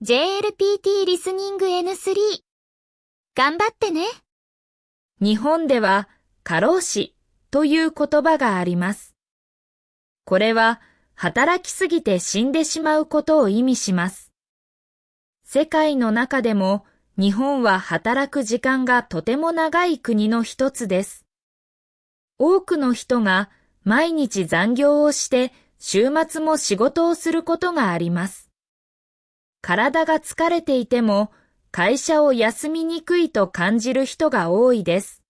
JLPT リスニング N3。頑張ってね。日本では過労死という言葉があります。これは働きすぎて死んでしまうことを意味します。世界の中でも日本は働く時間がとても長い国の一つです。多くの人が毎日残業をして週末も仕事をすることがあります。体が疲れていても会社を休みにくいと感じる人が多いです。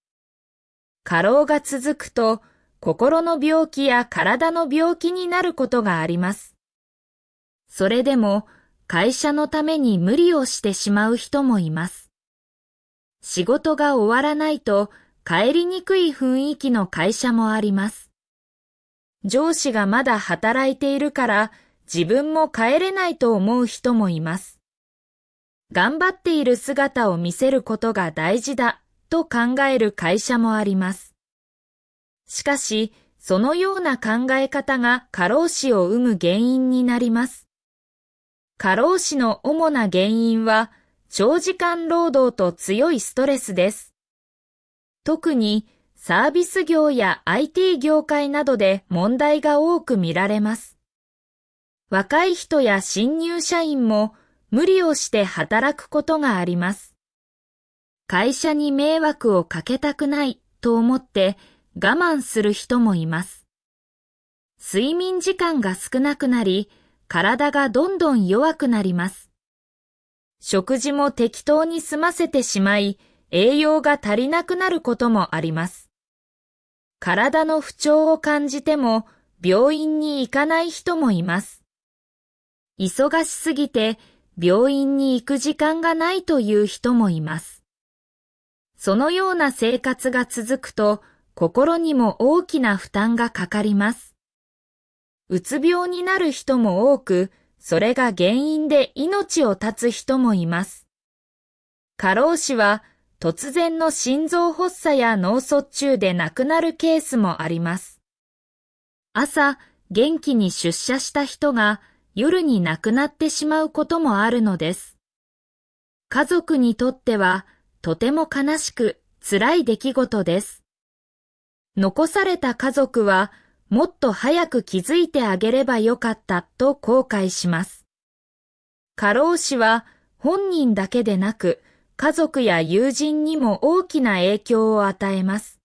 過労が続くと心の病気や体の病気になることがあります。それでも会社のために無理をしてしまう人もいます。仕事が終わらないと帰りにくい雰囲気の会社もあります。上司がまだ働いているから自分も帰れないと思う人もいます。頑張っている姿を見せることが大事だと考える会社もあります。しかし、そのような考え方が過労死を生む原因になります。過労死の主な原因は、長時間労働と強いストレスです。特に、サービス業や IT 業界などで問題が多く見られます。若い人や新入社員も無理をして働くことがあります。会社に迷惑をかけたくないと思って我慢する人もいます。睡眠時間が少なくなり、体がどんどん弱くなります。食事も適当に済ませてしまい、栄養が足りなくなることもあります。体の不調を感じても病院に行かない人もいます。忙しすぎて病院に行く時間がないという人もいます。そのような生活が続くと心にも大きな負担がかかります。うつ病になる人も多く、それが原因で命を絶つ人もいます。過労死は突然の心臓発作や脳卒中で亡くなるケースもあります。朝元気に出社した人が夜に亡くなってしまうこともあるのです。家族にとってはとても悲しく辛い出来事です。残された家族はもっと早く気づいてあげればよかったと後悔します。過労死は本人だけでなく家族や友人にも大きな影響を与えます。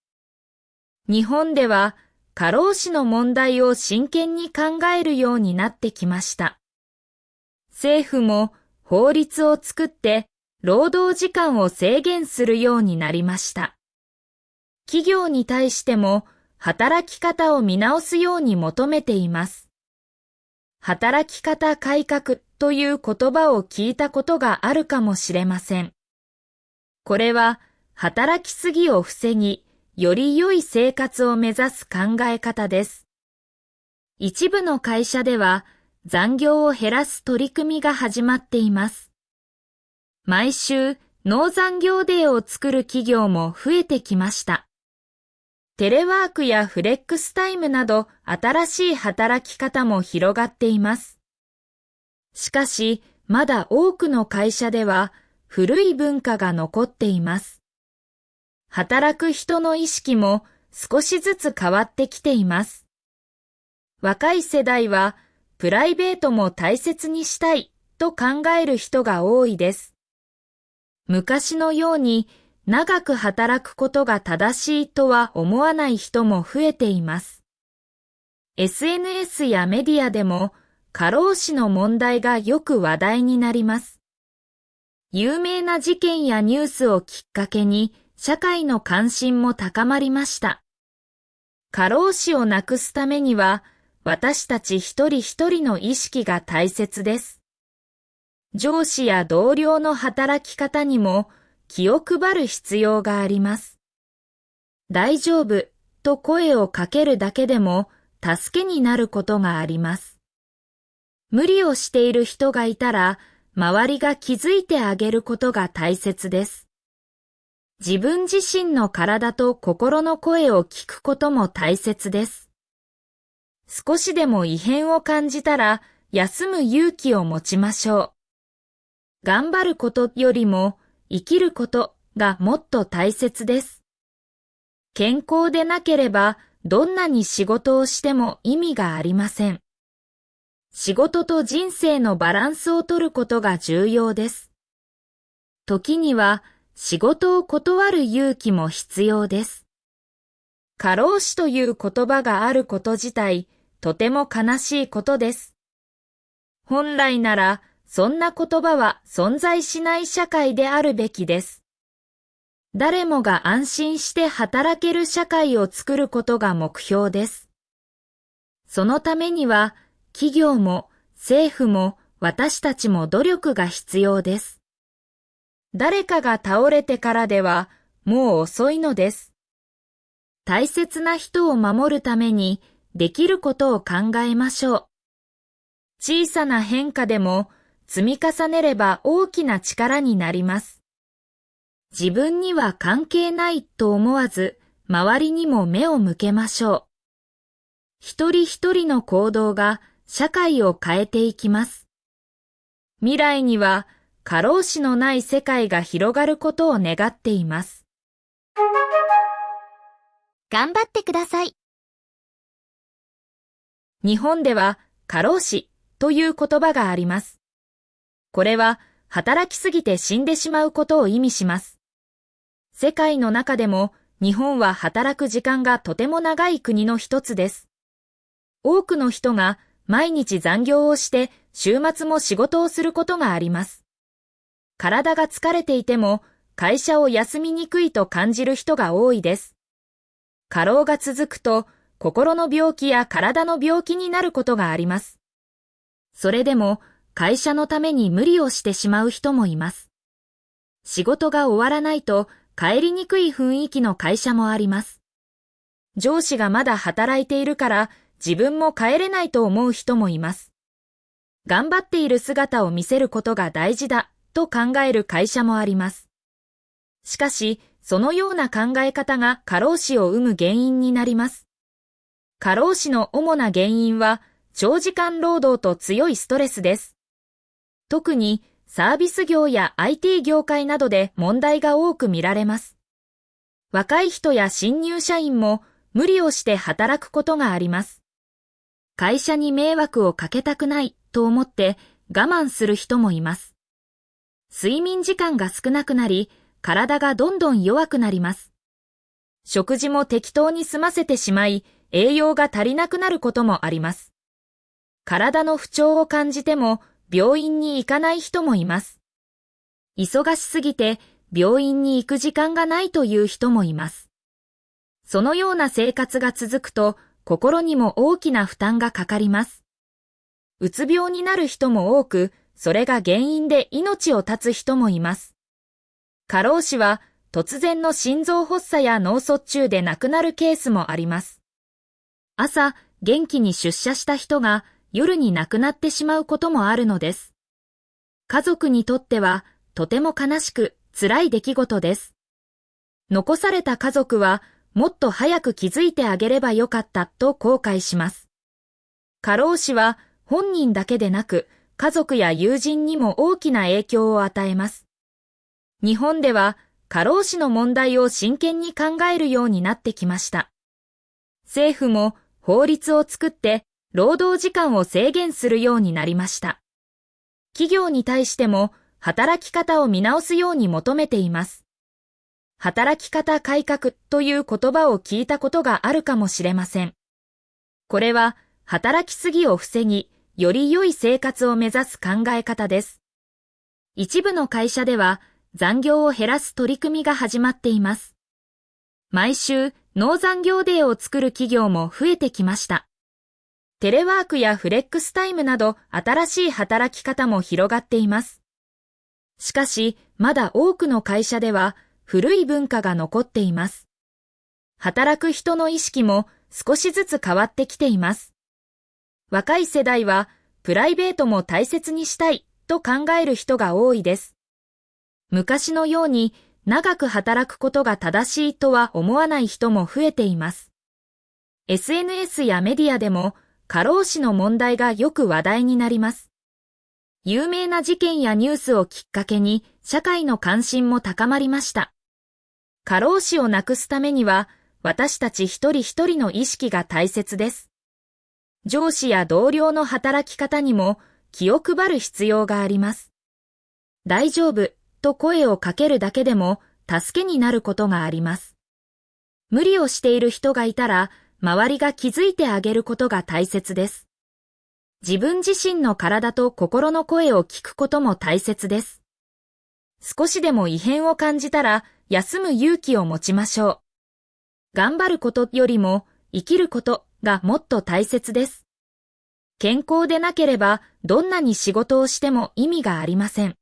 日本では過労死の問題を真剣に考えるようになってきました。政府も法律を作って労働時間を制限するようになりました。企業に対しても働き方を見直すように求めています。働き方改革という言葉を聞いたことがあるかもしれません。これは働きすぎを防ぎ、より良い生活を目指す考え方です。一部の会社では残業を減らす取り組みが始まっています。毎週ノー残業デーを作る企業も増えてきました。テレワークやフレックスタイムなど新しい働き方も広がっています。しかし、まだ多くの会社では古い文化が残っています。働く人の意識も少しずつ変わってきています。若い世代はプライベートも大切にしたいと考える人が多いです。昔のように長く働くことが正しいとは思わない人も増えています。SNS やメディアでも過労死の問題がよく話題になります。有名な事件やニュースをきっかけに社会の関心も高まりました。過労死をなくすためには私たち一人一人の意識が大切です。上司や同僚の働き方にも気を配る必要があります。大丈夫と声をかけるだけでも助けになることがあります。無理をしている人がいたら周りが気づいてあげることが大切です。自分自身の体と心の声を聞くことも大切です。少しでも異変を感じたら休む勇気を持ちましょう。頑張ることよりも生きることがもっと大切です。健康でなければどんなに仕事をしても意味がありません。仕事と人生のバランスを取ることが重要です。時には仕事を断る勇気も必要です。過労死という言葉があること自体、とても悲しいことです。本来なら、そんな言葉は存在しない社会であるべきです。誰もが安心して働ける社会を作ることが目標です。そのためには、企業も政府も私たちも努力が必要です。誰かが倒れてからではもう遅いのです。大切な人を守るためにできることを考えましょう。小さな変化でも積み重ねれば大きな力になります。自分には関係ないと思わず、周りにも目を向けましょう。一人一人の行動が社会を変えていきます。未来には過労死のない世界が広がることを願っています。頑張ってください。日本では過労死という言葉があります。これは働きすぎて死んでしまうことを意味します。世界の中でも日本は働く時間がとても長い国の一つです。多くの人が毎日残業をして週末も仕事をすることがあります。体が疲れていても会社を休みにくいと感じる人が多いです。過労が続くと心の病気や体の病気になることがあります。それでも会社のために無理をしてしまう人もいます。仕事が終わらないと帰りにくい雰囲気の会社もあります。上司がまだ働いているから自分も帰れないと思う人もいます。頑張っている姿を見せることが大事だと考える会社もあります。しかし、そのような考え方が過労死を生む原因になります。過労死の主な原因は長時間労働と強いストレスです。特にサービス業や IT 業界などで問題が多く見られます。若い人や新入社員も無理をして働くことがあります。会社に迷惑をかけたくないと思って我慢する人もいます。睡眠時間が少なくなり、体がどんどん弱くなります。食事も適当に済ませてしまい、栄養が足りなくなることもあります。体の不調を感じても病院に行かない人もいます。忙しすぎて病院に行く時間がないという人もいます。そのような生活が続くと心にも大きな負担がかかります。うつ病になる人も多く、それが原因で命を絶つ人もいます。過労死は突然の心臓発作や脳卒中で亡くなるケースもあります。朝、元気に出社した人が夜に亡くなってしまうこともあるのです。家族にとってはとても悲しく辛い出来事です。残された家族はもっと早く気づいてあげればよかったと後悔します。過労死は本人だけでなく家族や友人にも大きな影響を与えます。日本では過労死の問題を真剣に考えるようになってきました。政府も法律を作って労働時間を制限するようになりました。企業に対しても働き方を見直すように求めています。働き方改革という言葉を聞いたことがあるかもしれません。これは働きすぎを防ぎ、より良い生活を目指す考え方です。一部の会社では残業を減らす取り組みが始まっています。毎週ノー残業デーを作る企業も増えてきました。テレワークやフレックスタイムなど新しい働き方も広がっています。しかし、まだ多くの会社では古い文化が残っています。働く人の意識も少しずつ変わってきています。若い世代はプライベートも大切にしたいと考える人が多いです。昔のように長く働くことが正しいとは思わない人も増えています。SNS やメディアでも過労死の問題がよく話題になります。有名な事件やニュースをきっかけに社会の関心も高まりました。過労死をなくすためには、私たち一人一人の意識が大切です。上司や同僚の働き方にも気を配る必要があります。大丈夫と声をかけるだけでも助けになることがあります。無理をしている人がいたら、周りが気づいてあげることが大切です。自分自身の体と心の声を聞くことも大切です。少しでも異変を感じたら、休む勇気を持ちましょう。頑張ることよりも生きることがもっと大切です。健康でなければどんなに仕事をしても意味がありません。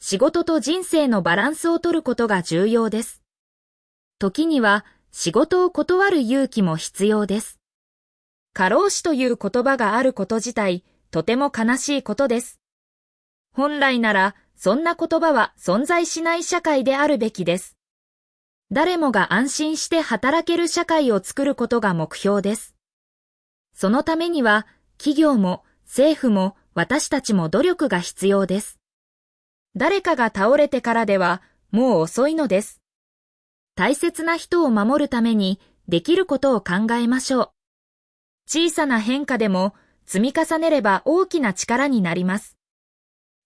仕事と人生のバランスを取ることが重要です。時には仕事を断る勇気も必要です。過労死という言葉があること自体、とても悲しいことです。本来なら、そんな言葉は存在しない社会であるべきです。誰もが安心して働ける社会を作ることが目標です。そのためには、企業も政府も私たちも努力が必要です。誰かが倒れてからではもう遅いのです。大切な人を守るためにできることを考えましょう。小さな変化でも積み重ねれば大きな力になります。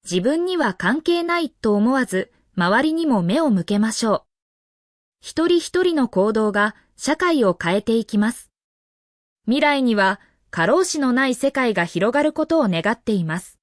自分には関係ないと思わず、周りにも目を向けましょう。一人一人の行動が社会を変えていきます。未来には過労死のない世界が広がることを願っています。